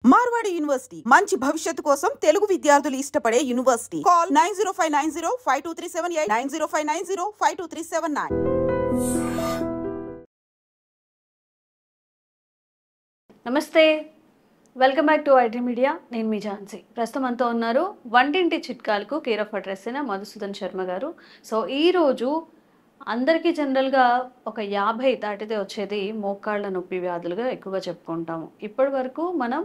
Marwadi university మంచి భవిష్యత్తు కోసం తెలుగు విద్యార్థులు ఇష్టపడే యూనివర్సిటీ. కాల్ 9059052378 9059052379. నమస్తే, welcome back to IT media. నేను మీ ఝాన్సీ. ప్రస్తుతం అంతా ఉన్నారు వంటింటి చిట్కాలకు కేర్ ఆఫ్ అడ్రస్ అయిన మధుసూదన్ శర్మ గారు. సో ఈరోజు అందరికీ జనరల్గా ఒక 50 దాటితే వచ్చేది మోకాళ్ళ నొప్పి వ్యాధులుగా ఎక్కువగా చెప్పుకుంటాము. ఇప్పటి వరకు మనం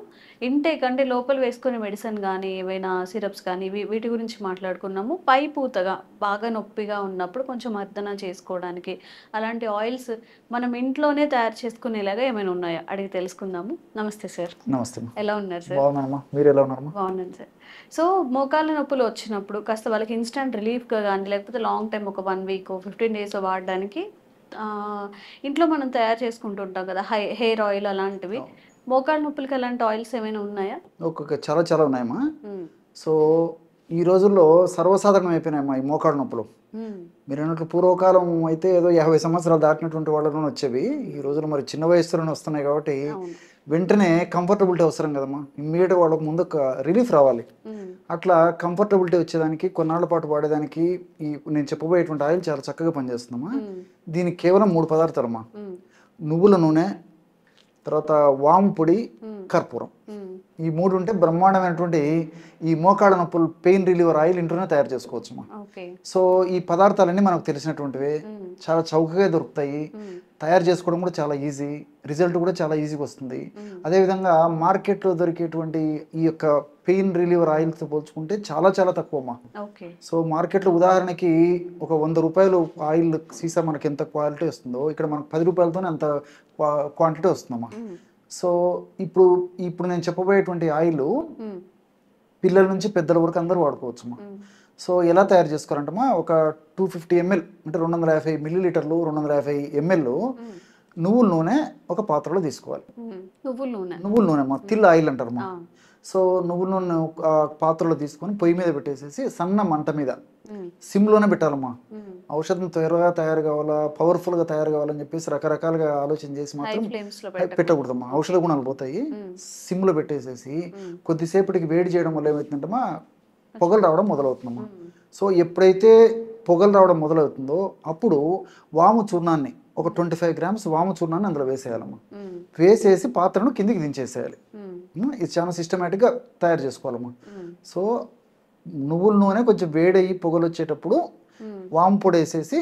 ఇంటేక్ అంటే లోపల వేసుకునే మెడిసిన్ కానీ ఏవైనా సిరప్స్ కానీ వీటి గురించి మాట్లాడుకున్నాము. పై పూతగా బాగా నొప్పిగా ఉన్నప్పుడు కొంచెం మర్దన చేసుకోవడానికి అలాంటి ఆయిల్స్ మనం ఇంట్లోనే తయారు చేసుకునేలాగా ఏమైనా ఉన్నాయా అడిగి తెలుసుకుందాము. నమస్తే సార్. నమస్తే. ఎలా ఉన్నారు సార్? బాగున్నానమ్మా, మీరు ఎలా ఉన్నారమ్మా? బాగున్నాను సార్. సో మోకాళ్ళ నొప్పులు వచ్చినప్పుడు కాస్త వాళ్ళకి ఇన్స్టెంట్ రిలీఫ్గా కానీ లేకపోతే లాంగ్ టైం ఒక 1 వీక్ 15 డేస్ వాడడానికి ఇంట్లో మనం తయారు చేసుకుంటుంటాం కదా హెయిర్ ఆయిల్ అలాంటివి. మోకాళ్ళ నొప్పులకి అలాంటి ఆయిల్స్ ఏమైనా ఉన్నాయా? చాలా ఉన్నాయమ్మా. సో ఈ రోజుల్లో సర్వసాధారణం అయిపోయినాయమ్మా ఈ మోకాళ్ళ నొప్పులు. మీరు అన్నట్లు పూర్వకాలం అయితే ఏదో 50 సంవత్సరాలు దాటినటువంటి వాళ్ళలోనే వచ్చేవి. ఈ రోజుల్లో మరి చిన్న వయసులోనే వస్తున్నాయి కాబట్టి వెంటనే కంఫర్టబిలిటీ అవసరం కదమ్మా. ఇమ్మీడియట్గా వాళ్ళకు ముందు రిలీఫ్ రావాలి. అట్లా కంఫర్టబిలిటీ వచ్చేదానికి కొన్నాళ్ల పాటు వాడేదానికి ఈ నేను చెప్పబోయేటువంటి ఆయిల్ చాలా చక్కగా పనిచేస్తుందమ్మా. దీనికి కేవలం 3 పదార్థాలమ్మా. నువ్వుల నూనె, తర్వాత వాము పొడి, కర్పూరం. ఈ 3 ఉంటే బ్రహ్మాండమైనటువంటి ఈ మోకాళ్ళ నొప్పులు పెయిన్ రిలీవర్ ఆయిల్ ఇంట్లోనే తయారు చేసుకోవచ్చమ్మా. సో ఈ పదార్థాలన్నీ మనకు తెలిసినటువంటివి, చాలా చౌకగా దొరుకుతాయి. తయారు చేసుకోవడం కూడా చాలా ఈజీ, రిజల్ట్ కూడా చాలా ఈజీగా వస్తుంది. అదేవిధంగా మార్కెట్లో దొరికేటువంటి ఈ యొక్క పెయిన్ రిలీవర్ ఆయిల్తో పోల్చుకుంటే చాలా తక్కువమ్మా. సో మార్కెట్లో ఉదాహరణకి ఒక 100 రూపాయలు ఆయిల్ సీసా మనకి ఎంత క్వాలిటీ వస్తుందో ఇక్కడ మనకు 10 రూపాయలతోనే అంత క్వాంటిటీ వస్తుందమ్మా. సో ఇప్పుడు నేను చెప్పబోయేటువంటి ఆయిల్ పిల్లల నుంచి పెద్దల వరకు అందరూ వాడుకోవచ్చమ్మా. సో ఎలా తయారు చేసుకోవాలంటమ్మా, ఒక 250 ml అంటే 250 మిల్లీలీటర్లు 250 ml నువ్వుల నూనె ఒక పాత్రలో తీసుకోవాలి. నువ్వుల నూనె అమ్మా, తిల్ ఆయిల్ అంటారమ్మా. సో నువ్వుల నూనె పాత్రలో తీసుకొని పొయ్యి మీద పెట్టేసేసి సన్న మంట మీద సిమ్లోనే పెట్టాలమ్మా. ఔషధం త్వరగా తయారు కావాలా, పవర్ఫుల్గా తయారు కావాలని చెప్పేసి రకరకాలుగా ఆలోచన చేసి మాత్రం పెట్టకూడదమ్మా. ఔషధ గుణాలు పోతాయి. సిమ్లో పెట్టేసేసి కొద్దిసేపటికి వేడి చేయడం వల్ల ఏమవుతుందంటమ్మా, పొగలు రావడం మొదలవుతుందమ్మా. సో ఎప్పుడైతే పొగలు రావడం మొదలవుతుందో అప్పుడు వాము చూర్ణాన్ని ఒక 25 grams వాము చూర్ణాన్ని అందులో వేసేయాలమ్మా. వేసేసి పాత్రను కిందికి దించేసేయాలి. ఇది చాలా సిస్టమేటిక్గా తయారు చేసుకోవాలమ్మా. సో నువ్వుల నూనె కొంచెం వేడయ్యి పొగలు వచ్చేటప్పుడు వాము పొడి వేసేసి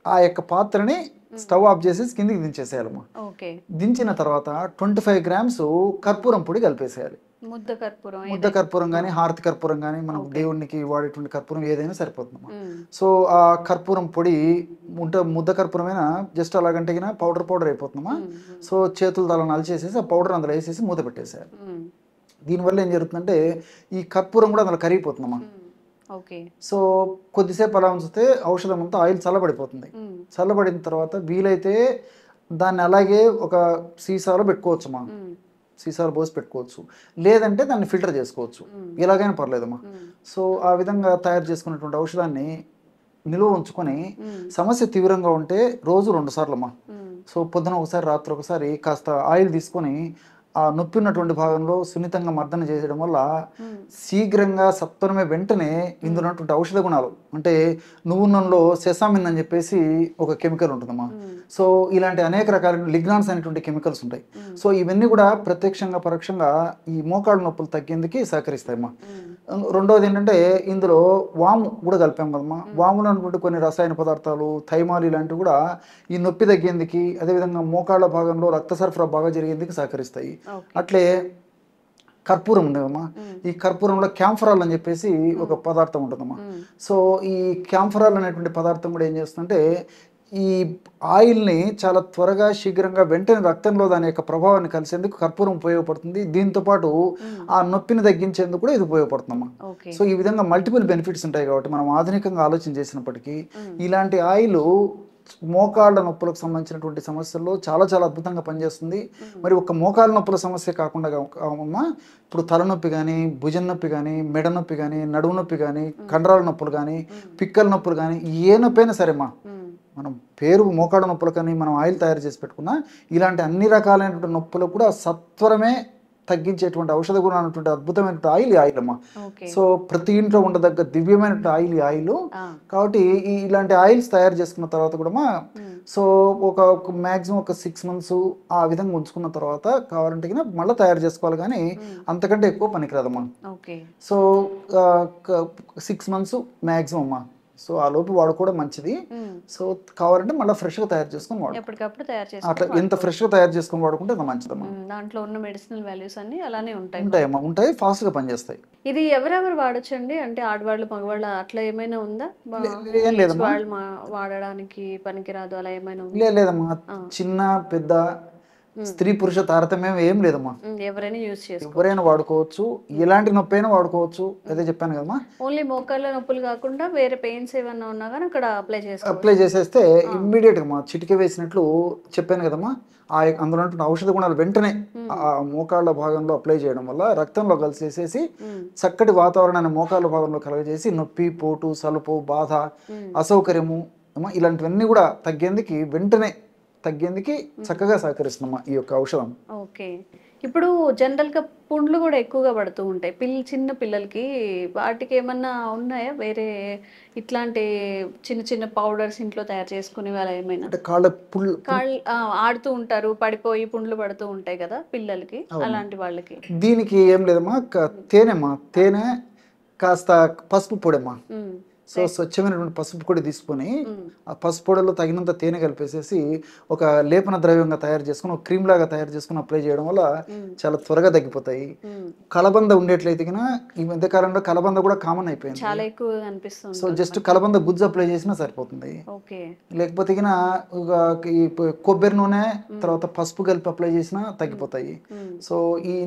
ఆ యొక్క పాత్రని స్టవ్ ఆఫ్ చేసేసి కిందికి దించేసేయాలమ్మా. దించిన తర్వాత 25 grams కర్పూరం పొడి కలిపేసేయాలి. ముద్ద కర్పూరం కానీ హారతి కర్పూరం కానీ మనం దేవునికి వాడేటువంటి కర్పూరం ఏదైనా సరిపోతుందమ్మా. సో ఆ కర్పూరం పొడి ముద్ద కర్పూరమైనా జస్ట్ అలాగంటే పౌడర్ అయిపోతుందమ్మా. సో చేతులు అలా నలిచేసేసి ఆ పౌడర్ అందులో వేసేసి మూత పెట్టేసేయాలి. దీనివల్ల ఏం జరుగుతుందంటే ఈ కర్పూరం కూడా అందులో కరిగిపోతుందమ్మా. సో కొద్దిసేపు అలా ఉంచితే ఔషధం అంతా ఆయిల్ చల్లబడిపోతుంది. చల్లబడిన తర్వాత వీలైతే దాన్ని అలాగే ఒక సీసాలో పెట్టుకోవచ్చమ్మా. సీసాలు పోసి పెట్టుకోవచ్చు, లేదంటే దాన్ని ఫిల్టర్ చేసుకోవచ్చు, ఎలాగైనా పర్లేదమ్మా. సో ఆ విధంగా తయారు చేసుకున్నటువంటి ఔషధాన్ని నిల్వ ఉంచుకొని సమస్య తీవ్రంగా ఉంటే రోజు 2 సార్లమ్మా. సో పొద్దున ఒకసారి రాత్రి ఒకసారి కాస్త ఆయిల్ తీసుకొని ఆ నొప్పి ఉన్నటువంటి భాగంలో సున్నితంగా మర్దన చేయడం వల్ల శీఘ్రంగా సత్వరమే వెంటనే ఇందులో ఉన్నటువంటి ఔషధ గుణాలు అంటే నువ్వు నూనెలో సెసామిన్ అని చెప్పేసి ఒక కెమికల్ ఉంటుందమ్మా. సో ఇలాంటి అనేక రకాల లిగ్నాన్స్ అనేటువంటి కెమికల్స్ ఉంటాయి. సో ఇవన్నీ కూడా ప్రత్యక్షంగా పరోక్షంగా ఈ మోకాళ్ళ నొప్పులు తగ్గేందుకు సహకరిస్తాయమ్మా. రెండవది ఏంటంటే ఇందులో వాము కూడా కలిపాం కదమ్మా. వాములో ఉన్నటువంటి కొన్ని రసాయన పదార్థాలు, థైమాలు ఇలాంటివి కూడా ఈ నొప్పి తగ్గేందుకు, అదేవిధంగా మోకాళ్ళ భాగంలో రక్త సరఫరా బాగా జరిగేందుకు సహకరిస్తాయి. అట్లే కర్పూరం ఉండేదమ్మా. ఈ కర్పూరంలో క్యాంఫరాల్ అని చెప్పేసి ఒక పదార్థం ఉంటుందమ్మా. సో ఈ క్యాంఫరాల్ అనేటువంటి పదార్థం కూడా ఏం చేస్తుందంటే ఈ ఆయిల్ని చాలా త్వరగా శీఘ్రంగా వెంటనే రక్తంలో దాని యొక్క ప్రభావాన్ని కలిసేందుకు కర్పూరం ఉపయోగపడుతుంది. దీంతోపాటు ఆ నొప్పిని తగ్గించేందుకు కూడా ఇది ఉపయోగపడుతుందమ్మా. సో ఈ విధంగా మల్టిపుల్ బెనిఫిట్స్ ఉంటాయి కాబట్టి మనం ఆధునికంగా ఆలోచన చేసినప్పటికీ ఇలాంటి ఆయిల్ మోకాళ్ళ నొప్పులకు సంబంధించినటువంటి సమస్యల్లో చాలా అద్భుతంగా పనిచేస్తుంది. మరి ఒక మోకాళ్ళ నొప్పుల సమస్య కాకుండా ఇప్పుడు తలనొప్పి కానీ, భుజం నొప్పి కానీ, మెడ నొప్పి కానీ, నడుము నొప్పి కానీ, కండరాల నొప్పులు కానీ, పిక్కల నొప్పులు కానీ, ఏ నొప్పి అయినా సరేమ్మా, మనం పేరు మోకాళ్ళ నొప్పులు కానీ మనం ఆయిల్ తయారు చేసి పెట్టుకున్నా ఇలాంటి అన్ని రకాలైనటువంటి నొప్పులు కూడా సత్వరమే తగ్గించేటువంటి ఔషధ గుణం అనేటువంటి అద్భుతమైన ఆయిల్ అమ్మా. సో ప్రతి ఇంట్లో ఉండదగ్గ దివ్యమైన ఆయిల్. కాబట్టి ఇలాంటి ఆయిల్స్ తయారు చేసుకున్న తర్వాత కూడా సో ఒక మ్యాక్సిమం ఒక 6 months ఆ విధంగా ఉంచుకున్న తర్వాత కావాలంటే మళ్ళీ తయారు చేసుకోవాలి, కానీ అంతకంటే ఎక్కువ పనికిరాదమ్మా. సో 6 months మ్యాక్సిమం అమ్మా. సో ఆ లోపు వాడుకోవడం మంచిది. సో కావాలంటే మళ్ళీ ఫ్రెష్గా తయారు చేసుకొని ఎప్పటికప్పుడు అట్లా ఎంత ఫ్రెష్గా తయారు చేసుకొని వాడుకుంటే అంత మంచిదమ్మా. దాంట్లో ఉన్న మెడిసినల్ వాల్యూస్ అన్ని అలానే ఉంటాయమ్మా, ఉంటాయి, ఫాస్ట్గా పనిచేస్తాయి. ఇది ఎవరెవరు వాడచ్చండి? అంటే ఆడవాళ్ళు మగవాళ్ళు అట్లా ఏమైనా ఉందా? ఏం లేదమ్మా, వాళ్ళు వాడడానికి పనికిరాదు అలా ఏమైనా లేదమ్మా. చిన్న పెద్ద స్త్రీ పురుష తారతమ్యం ఏం లేదమ్మా, ఎవరైనా వాడుకోవచ్చు, ఎలాంటి నొప్పి అయినా వాడుకోవచ్చు. అదే చెప్పాను కదమ్మా. ఓన్లీ మోకాళ్ళ నొప్పులు కాకుండా వేరే పెయిన్స్ ఏమన్నా ఉన్నా కానీ అక్కడ అప్లై చేసేస్తే ఇమ్మీడియట్ గా చిటిక వేసినట్లు చెప్పాను కదమ్మా. అందులో ఔషధ గుణాలు వెంటనే ఆ మోకాళ్ళ భాగంలో అప్లై చేయడం వల్ల రక్తంలో కలిసేసేసి చక్కటి వాతావరణాన్ని మోకాళ్ళ భాగంలో కలగజేసి నొప్పి, పోటు, సలుపు, బాధ, అసౌకర్యము ఇలాంటివన్నీ కూడా తగ్గేందుకు చక్కగా సహకరిస్తున్నామా ఈ యొక్క ఔషధం. ఓకే. ఇప్పుడు జనరల్గా పుండ్లు కూడా ఎక్కువగా పడుతూ ఉంటాయి చిన్న పిల్లలకి, వాటికి ఏమన్నా ఉన్నాయా వేరే ఇట్లాంటి చిన్న చిన్న పౌడర్స్ ఇంట్లో తయారు చేసుకునే వాళ్ళ ఏమైనా? కాళ్ళు ఆడుతూ ఉంటారు, పడిపోయి పుండ్లు పడుతూ ఉంటాయి కదా పిల్లలకి, అలాంటి వాళ్ళకి దీనికి ఏం లేదమ్మా. తేనె కాస్త పసుపు పొడమ్మా. సో స్వచ్ఛమైనటువంటి పసుపు పొడి తీసుకొని ఆ పసుపు పొడిలో తగినంత తేనె కలిపేసేసి ఒక లేపన ద్రవ్యంగా తయారు చేసుకుని ఒక క్రీమ్ లాగా తయారు చేసుకుని అప్లై చేయడం వల్ల చాలా త్వరగా తగ్గిపోతాయి. కలబంద ఉండేట్లయితే ఈ మధ్య కాలంలో కలబంద కూడా కామన్ అయిపోయింది, చాలా ఎక్కువ అనిపిస్తుంది. సో జస్ట్ కలబంద గుజ్జు అప్లై చేసినా సరిపోతుంది. లేకపోతే కొబ్బరి నూనె తర్వాత పసుపు కలిపి అప్లై చేసినా తగ్గిపోతాయి. సో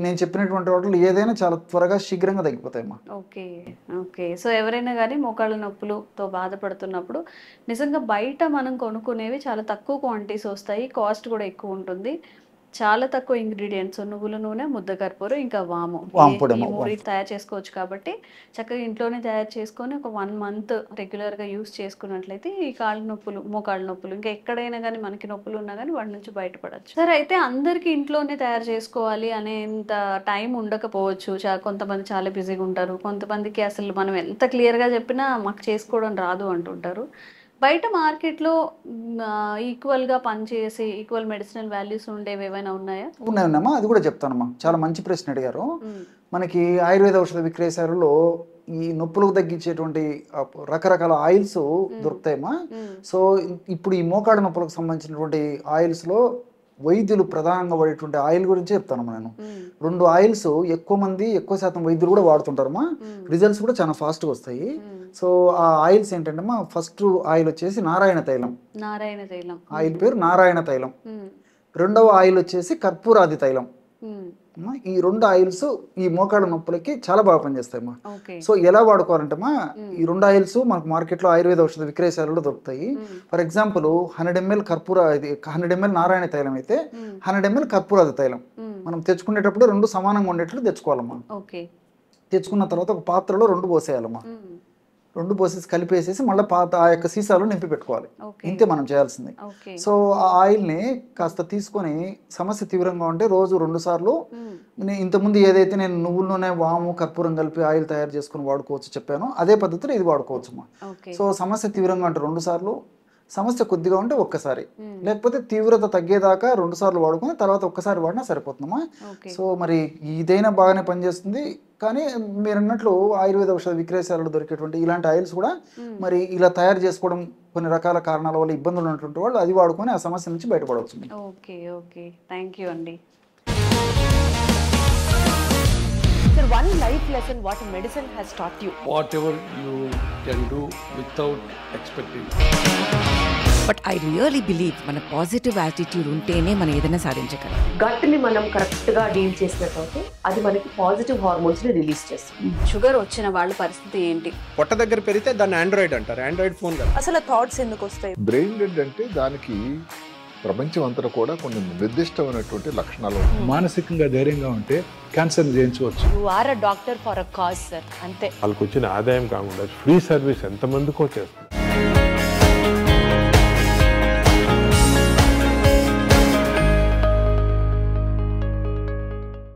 నేను చెప్పినటువంటి వాటిలో ఏదైనా చాలా త్వరగా శీఘ్రంగా తగ్గిపోతాయమ్మా. ఓకే. సో ఎవరైనా కానీ మోకాళ్ళ నొప్పులతో బాధపడుతున్నప్పుడు నిజంగా బయట మనం కొనుక్కునేవి చాలా తక్కువ క్వాంటిటీస్ వస్తాయి, కాస్ట్ కూడా ఎక్కువ ఉంటుంది. చాలా తక్కువ ఇంగ్రీడియంట్స్, నువ్వుల నూనె, ముద్ద కర్పూరం, ఇంకా వాము, ఈ మూడు తయారు చేసుకోవచ్చు. కాబట్టి చక్కగా ఇంట్లోనే తయారు చేసుకొని ఒక 1 month రెగ్యులర్గా యూస్ చేసుకున్నట్లయితే ఈ కాళ్ళ నొప్పులు, మోకాళ్ళ నొప్పులు, ఇంకా ఎక్కడైనా కానీ మనకి నొప్పులు ఉన్నా కానీ వాటి నుంచి బయటపడచ్చు. సరే, అయితే అందరికీ ఇంట్లోనే తయారు చేసుకోవాలి అనేంత టైం ఉండకపోవచ్చు. కొంతమంది చాలా బిజీగా ఉంటారు, కొంతమందికి అసలు మనం ఎంత క్లియర్గా చెప్పినా మాకు చేసుకోవడం రాదు అంటుంటారు. బయట మార్కెట్లో ఈక్వల్గా పనిచేసి ఈక్వల్ మెడిసినల్ వాల్యూస్ ఉండేవి ఏమైనా ఉన్నాయా? ఉన్నాయమ్మా, అది కూడా చెప్తానమ్మా. చాలా మంచి ప్రశ్న అడిగారు. మనకి ఆయుర్వేద ఔషధ విక్రయశాలలో ఈ నొప్పులకు తగ్గించేటువంటి రకరకాల ఆయిల్స్ దొరుకుతాయమ్మా. సో ఇప్పుడు ఈ మోకాడు నొప్పులకు సంబంధించినటువంటి ఆయిల్స్లో వైద్యులు ప్రధానంగా వాడేటువంటి ఆయిల్ గురించి చెప్తాను నేను. 2 ఆయిల్స్ ఎక్కువ శాతం వైద్యులు కూడా వాడుతుంటారమ్మా. రిజల్ట్స్ కూడా చాలా ఫాస్ట్గా వస్తాయి. సో ఆ ఆయిల్స్ ఏంటంటే ఫస్ట్ ఆయిల్ వచ్చేసి నారాయణ తైలం ఆయిల్ పేరు నారాయణ తైలం. రెండవ ఆయిల్ వచ్చేసి కర్పూరాది తైలం. ఈ 2 ఆయిల్స్ ఈ మోకాళ్ళ నొప్పులకి చాలా బాగా పనిచేస్తాయమ్మా. సో ఎలా వాడుకోవాలంటేమా, ఈ 2 ఆయిల్స్ మనకు మార్కెట్లో ఆయుర్వేద ఔషధ విక్రయశాలలో దొరుకుతాయి. For example 100 ml 100 ml Narayana తైలం అయితే 100 ml కర్పూరాది తైలం మనం తెచ్చుకునేటప్పుడు 2 సమానంగా ఉండేట్లు తెచ్చుకోవాలమ్మా. తెచ్చుకున్న తర్వాత ఒక పాత్రలో 2 పోసేయాలమ్మా. 2 పోసేసి కలిపేసేసి మళ్ళీ ఆ యొక్క సీసాలో నింపి పెట్టుకోవాలి. ఇంతే మనం చేయాల్సింది. సో ఆ ఆయిల్ని కాస్త తీసుకొని సమస్య తీవ్రంగా ఉంటే రోజు 2 సార్లు, ఇంతకుముందు ఏదైతే నేను నువ్వుల నూనె, వాము, కర్పూరం కలిపి ఆయిల్ తయారు చేసుకుని వాడుకోవచ్చు చెప్పానో అదే పద్ధతిలో ఇది వాడుకోవచ్చు అమ్మా. సో సమస్య తీవ్రంగా ఉంటే 2 సార్లు, సమస్య కొద్దిగా ఉంటే ఒక్కసారి, లేకపోతే తీవ్రత తగ్గేదాకా 2 సార్లు వాడుకొని తర్వాత ఒక్కసారి వాడినా సరిపోతుందమ్మా. సో మరి ఇదైనా బాగానే పనిచేస్తుంది. కానీ మీరు అన్నట్లు ఆయుర్వేద ఔషధ విక్రయశాలలో దొరికేటువంటి ఇలాంటి ఆయిల్స్ కూడా మరి ఇలా తయారు చేసుకోవడం కొన్ని రకాల కారణాల వల్ల ఇబ్బందులు ఉన్నటువంటి వాళ్ళు అది వాడుకొని ఆ సమస్య నుంచి బయటపడవచ్చు. ఓకే, థ్యాంక్ యూ అండి. Sir, one life lesson what medicine has taught you. Whatever you can do without expecting. But I really believe మన పాజిటివ్ యాటిట్యూడ్ ఉంటేనే మనం ఏదైనా సాధించగలం. గట్ ని మనం కరెక్ట్ గా డీల్ చేసినట్లయితే అది మనకి పాజిటివ్ హార్మోన్స్ ని రిలీజ్ చేస్తుంది. షుగర్ వచ్చిన వాళ్ళ పరిస్థితి ఏంటి? పొట్ట దగ్గర పెరిగితే దాన్ని ఆండ్రాయిడ్ అంటారు, ఆండ్రాయిడ్ ఫోన్ కదా. అసలు థాట్స్ ఎందుకు వస్తాయి? బ్రెయిన్ డెడ్ అంటే దానికి ప్రపంచం అంతా కూడా కొన్ని నిర్దిష్టమైనటువంటి లక్షణాలు. మానసికంగా ధైర్యంగా ఉంటే క్యాన్సర్ జయించవచ్చు. You are a doctor for a cause sir, అంతే. వాళ్ళకి వచ్చిన ఆదాయం కాకుండా ఫ్రీ సర్వీస్ ఎంతమందికో చేస్తారు.